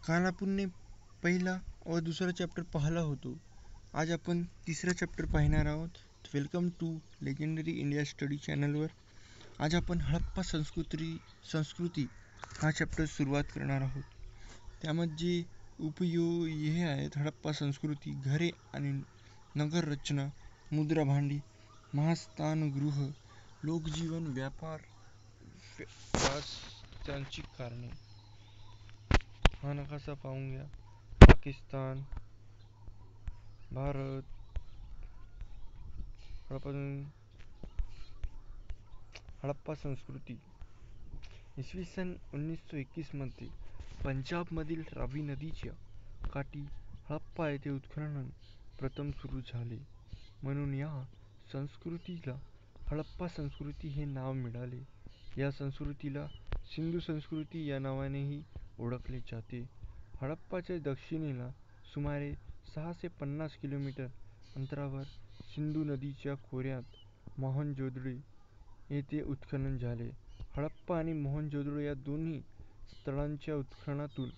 काल आपण पहिला व दुसरा चॅप्टर पाहिला होतो. आज आपण तिसरा चॅप्टर पाहणार आहोत. Welcome to legendary India study चॅनलवर. आज आपण हडप्पा संस्कृती हा चॅप्टर सुरुवात करणार आहोत. त्यामध्ये हे आहेत हडप्पा संस्कृती, घरे आणि नगर रचना, मुद्रा भांडी, महास्थानगृह, लोकजीवन, व्यापार, त्यांची कारणे. हा नकाशा पाहून घ्या. पाकिस्तान, भारत, हडप्पा संस्कृती. इसवी सन 1921 मध्ये पंजाबमधील रावी नदीच्या काठी हडप्पा येथे उत्खनन प्रथम सुरू झाले. म्हणून या संस्कृतीला हडप्पा संस्कृती हे नाव मिळाले. या संस्कृतीला सिंधू संस्कृती या नावानेही ओळखले जाते. हडप्पाच्या दक्षिणेला सुमारे 650 किलोमीटर अंतरावर सिंधू नदीच्या खोऱ्यात मोहनजोदडो येथे उत्खनन झाले. हडप्पा आणि मोहनजोदडो या दोन्ही स्थळांच्या उत्खननातून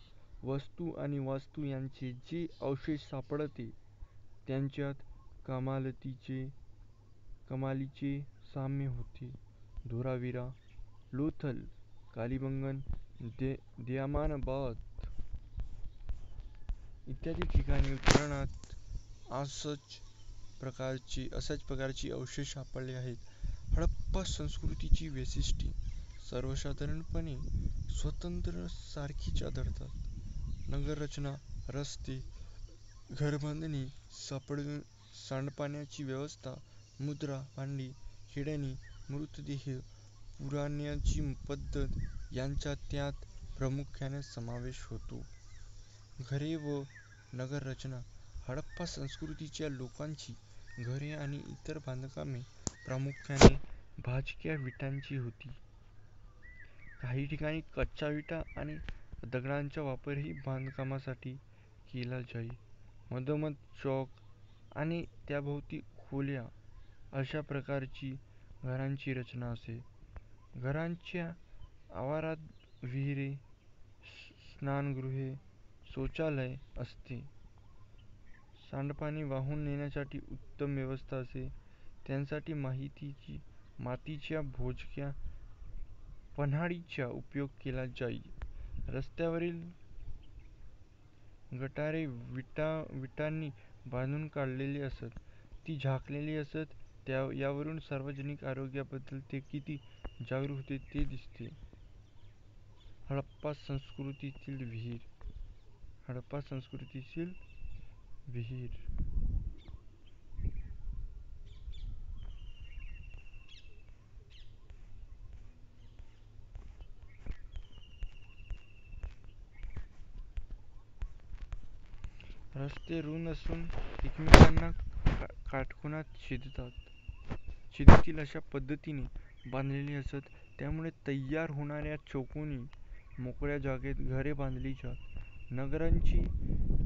वस्तू आणि वास्तू यांचे जे अवशेष सापडले त्यांच्यात कमालीचे साम्य होते. धोलावीरा, लोथल, कालीबंगन, दयामानबाद इत्यादी ठिकाणी उत्खननात अशाच प्रकारचे अवशेष सापडले आहेत. हडप्पा संस्कृतीची वैशिष्ट्ये सर्वसाधारणपणे स्वतंत्र सारखीच आढळतात. नगररचना, रस्ते, घरबांधणी, सांडपाण्याची व्यवस्था, मुद्रा भांडी, खेळणी, मृतदेह पुरण्याची पद्धत यांचा त्यात प्रामुख्याने समावेश होतो. घरे व नगररचना. हडप्पा संस्कृतीच्या लोकांची घरे आणि इतर बांधकामे प्रामुख्याने भाजक्या विटांची होती. काही ठिकाणी कच्च्या विटा आणि दगडांचा वापरही बांधकामासाठी केला जाई. मधोमध चौक आणि त्याभोवती खोल्या अशा प्रकारची घरांची रचना असे. घराच्या आवारात विहिरी, स्नानगृहे, शौचालय असते. सांडपाणी वाहून नेण्यासाठी उत्तम व्यवस्था असे. त्यासाठी मातीच्या भोजक्या पन्हाळीचा उपयोग केला जाई. रस्त्यावरील गटारे विटांनी बांधून काढलेली असत. ती झाकलेली असत. यावरून सार्वजनिक आरोग्याबद्दल ते किती जागरूक होते ते दिसते. हडप्पा संस्कृतीतील विहीर. रस्ते रुंद असून एकमेकांना काटकोनात छेदतील अशा पद्धतीने बांधलेली असत. त्यामुळे तयार होणाऱ्या चौकोनी मोकळ्या जागेत घरे बांधली जात. नगरांची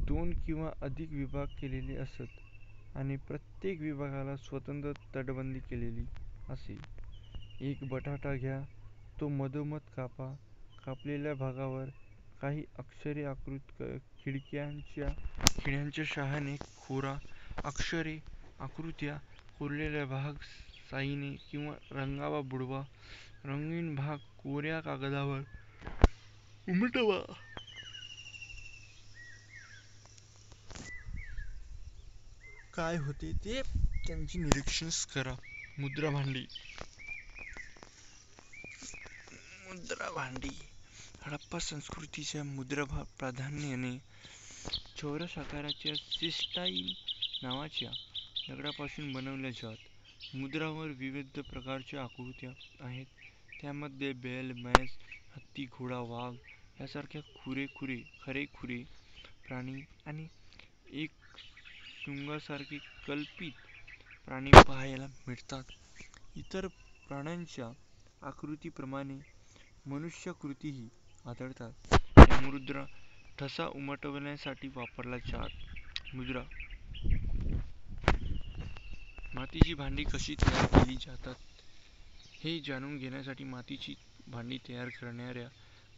2 किंवा अधिक विभाग केलेले असत आणि प्रत्येक विभागाला स्वतंत्र तटबंदी केलेली असे. एक बटाटा घ्या, तो मधोमध कापा. कापलेल्या भागावर काही अक्षरे खिळ्यांच्या साहाय्याने कोरा. अक्षरे आकृत्या कोरलेला भाग शाईने किंवा रंगावा बुडवा. रंगीन भाग कोऱ्या कागदावर उमटवा. काय होते ते त्यांचे निरीक्षण करा. मुद्रा भांडी. हडप्पा संस्कृतीच्या मुद्रा प्राधान्याने चौरस आकाराच्या सिस्टाईन नावाच्या दगडापासून बनवल्या जात. मुद्रांवर विविध प्रकारच्या आकृत्या आहेत. त्यामध्ये बैल, म्हैस, हत्ती, घोडा, वाघ यासारखे खरेखुरे प्राणी आणि एक शुनकासारखे कल्पित प्राणी पाहायला मिळतात. इतर प्राण्यांच्या आकृतीप्रमाणे मनुष्याकृतीही आढळतात. या मुद्रा ठसा उमटवण्यासाठी वापरल्या जात. मुद्रा. मातीची भांडी कशी तयार केली जातात हे जाणून घेण्यासाठी मातीची भांडी तयार करणाऱ्या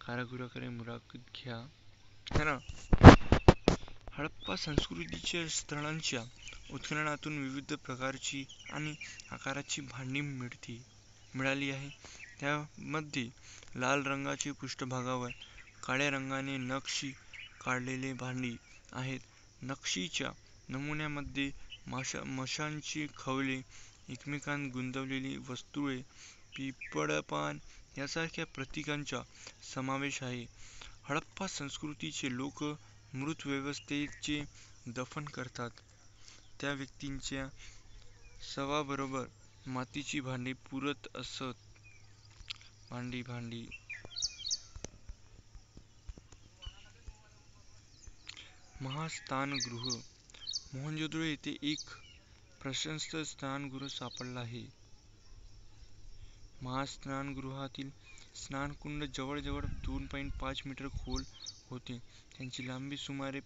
कारागिराकडे मुलाखत घ्या. है ना. हडप्पा संस्कृतीच्या स्थळांच्या उत्खननातून विविध प्रकारची आणि आकाराची भांडी मिळाली आहे. त्यामध्ये लाल रंगाचे पृष्ठभागावर काळ्या रंगाने नक्षी काढलेले भांडी आहेत. नक्षीच्या नमुन्यामध्ये माशांची खवले, एकमेकांत गुंतलेली वर्तुळे, पिपळपान यासारख्या प्रतीकांचा समावेश आहे. हडप्पा संस्कृतीचे लोक मृत व्यवस्थेचे दफन करतात. त्या व्यक्तीच्या शवाबरोबर मातीची भांडी पुरत असत. भांडी महास्नानगृह. मोहनजोदडो येथे एक प्रशस्त स्नानगृह सापडलं आहे. महास्नानगृहातील स्नानकुंड जवळजवळ 2.5 मीटर खोल होते. त्याची लांबी सुमारे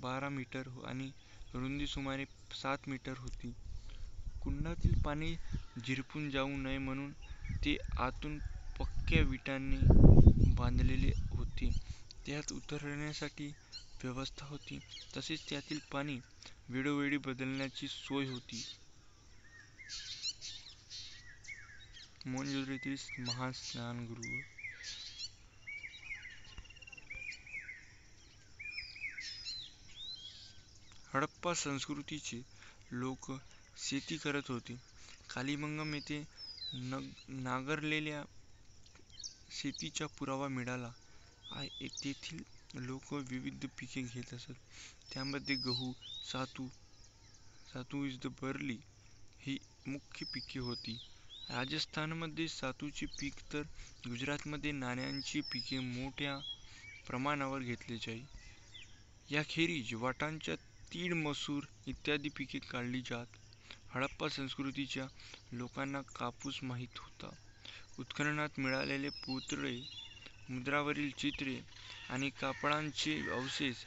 12 मीटर आणि रुंदी सुमारे 7 मीटर होती. कुंडातील पाणी झिरपून जाऊ नये म्हणून ते आतून पक्क्या विटांनी बांधलेले होते. त्यात उतरण्यासाठी व्यवस्था होती. तसेच त्यातील पाणी वेळोवेळी बदलण्याची सोय होती. मोहनजोदडो येथील महास्नानगृह. हडप्पा संस्कृतीचे लोक शेती करत होते. कालीबंगम येथे नांगरलेल्या शेतीचा पुरावा मिळाला आहे. तेथील लोक विविध पिके घेत असत. त्यामध्ये गहू, सातू बार्ली ही मुख्य पिके होती. राजस्थानमध्ये सातूचे पीक तर गुजरातमध्ये नाण्यांची पिके मोठ्या प्रमाणावर घेतली जाई. याखेरीज वाटाणा, तीळ, मसूर इत्यादी पिके काढली जात. हडप्पा संस्कृतीच्या लोकांना कापूस माहीत होता. उत्खननात मिळालेले पुतळे, मुद्रांवरील चित्रे आणि कापडाचे अवशेष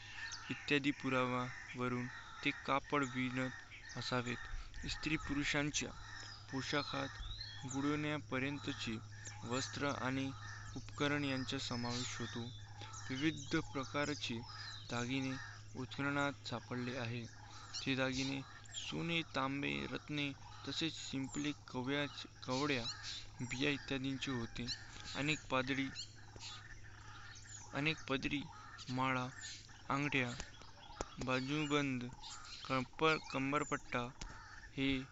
इत्यादी पुराव्यावरून ते कापड विणत असावेत. स्त्री पुरुषांच्या पोशाखात गुडघ्यापर्यंतचे वस्त्र आणि उपकरण यांचा समावेश होतो. विविध प्रकारचे दागिने उत्खननात सापडले आहेत. ते दागिने सोने, तांबे, रत्ने तसेच शिंपले, कवड्या, बिया इत्यादींचे होते. अनेक पदरी, माळा, अंगठ्या, बाजूबंद, कंबरपट्टा हे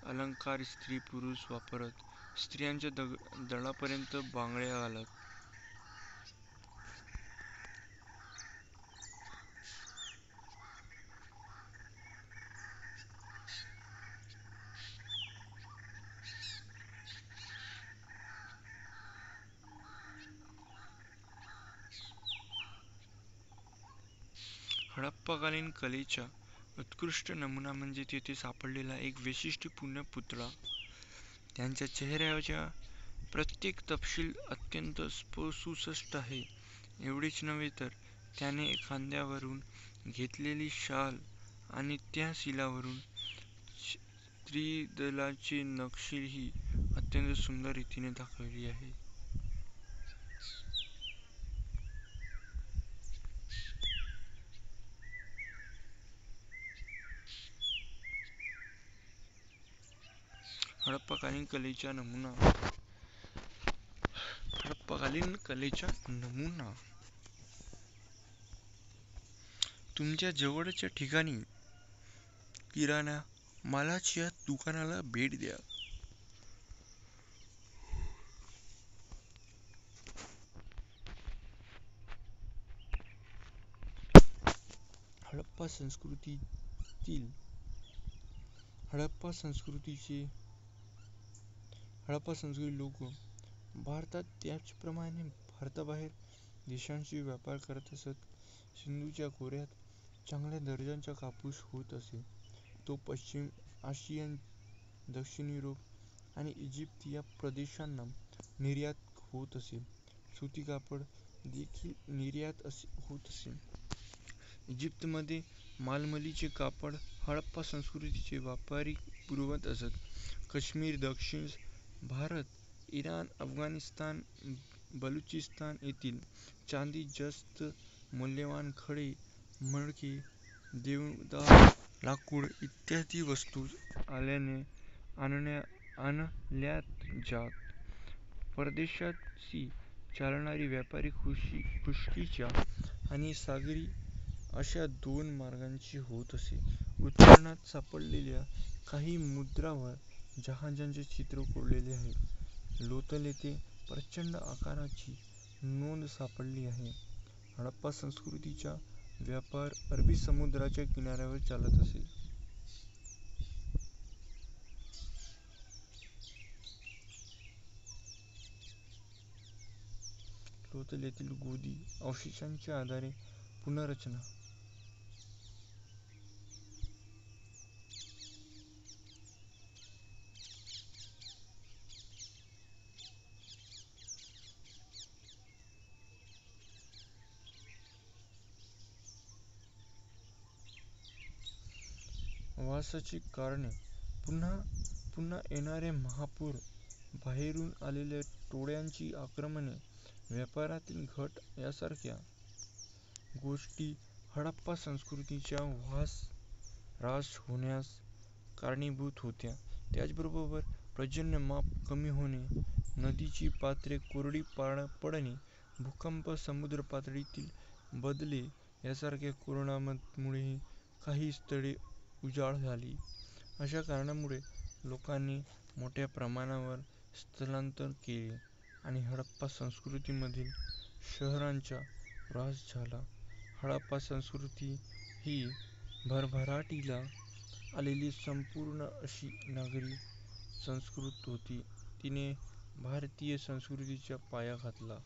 अलंकार स्त्री पुरुष वापरत. स्त्रियांच्या दडापर्यंत बांगड्या घालत. हडप्पाकालीन कलेचा उत्कृष्ट नमुना म्हणजे तेथे सापडलेला एक वैशिष्ट्यपूर्ण पुतळा. त्याच्या चेहऱ्याचा प्रत्येक तपशील अत्यंत सुस्पष्ट आहे. एवढेच नव्हे तर त्याने खांद्यावरून घेतलेली शाल आणि त्या शिलावरून त्रिदलाची नक्षीही अत्यंत सुंदर रीतीने दाखवली आहे. हडप्पाकालीन कलेचा नमुना. तुमच्या जवळच्या ठिकाणी किराणा मालाच्या दुकानाला भेट द्या. हडप्पा संस्कृती लोक भारतात त्याचप्रमाणे भारताबाहेर देशांशी व्यापार करत असत. सिंधूच्या खोऱ्यात चांगल्या दर्जाचा कापूस होत असे. तो पश्चिम आशिया, दक्षिण युरोप आणि इजिप्त या प्रदेशांना निर्यात होत असे. सुती कापड देखील निर्यात होत असे. इजिप्तमध्ये मलमलीचे कापड हडप्पा संस्कृतीचे व्यापारी पुरवत असत. काश्मीर, दक्षिण भारत, इराण, अफगाणिस्तान, बलुचिस्तान येथील चांदी, जस्त मौल्यवान खडे, मडके, देवदार लाकूड इत्यादी वस्तू आणल्या जात. परदेशाशी चालणारी व्यापारी खुष्कीच्या आणि सागरी अशा दोन मार्गांची होत असे. उत्खननात सापडलेल्या काही मुद्रांवर जहाजांचे चित्र कोरलेले आहे. लोथल येथे प्रचंड आकाराची नोंद सापडली आहे. हडप्पा संस्कृतीचा व्यापार अरबी समुद्राच्या किनाऱ्यावर चालत असे. लोथल येथील गोदी अवशेषांच्या आधारे पुनर्रचना. वासाची कारणे. पुन्हा येणारे महापूर, बाहेरून आलेल्या टोळ्यांची आक्रमणे, व्यापारातील घट यासारख्या गोष्टी हडप्पा संस्कृतीचा ऱ्हास होण्यास कारणीभूत होत्या. त्याचबरोबर पर्जन्यमाप कमी होणे, नदीची पात्रे कोरडी पडणे, भूकंप, समुद्रपातळीतील बदले यासारख्या परिणामांमुळेही काही स्थळे उजाड झाली. अशा कारणांमुळे लोकांनी मोठ्या प्रमाणावर स्थलांतर केले आणि हडप्पा संस्कृतीमधील शहरांचा ऱ्हास झाला. हडप्पा संस्कृती ही भरभराटीला आलेली संपूर्ण अशी नागरी संस्कृती होती. तिने भारतीय संस्कृतीचा पाया घातला.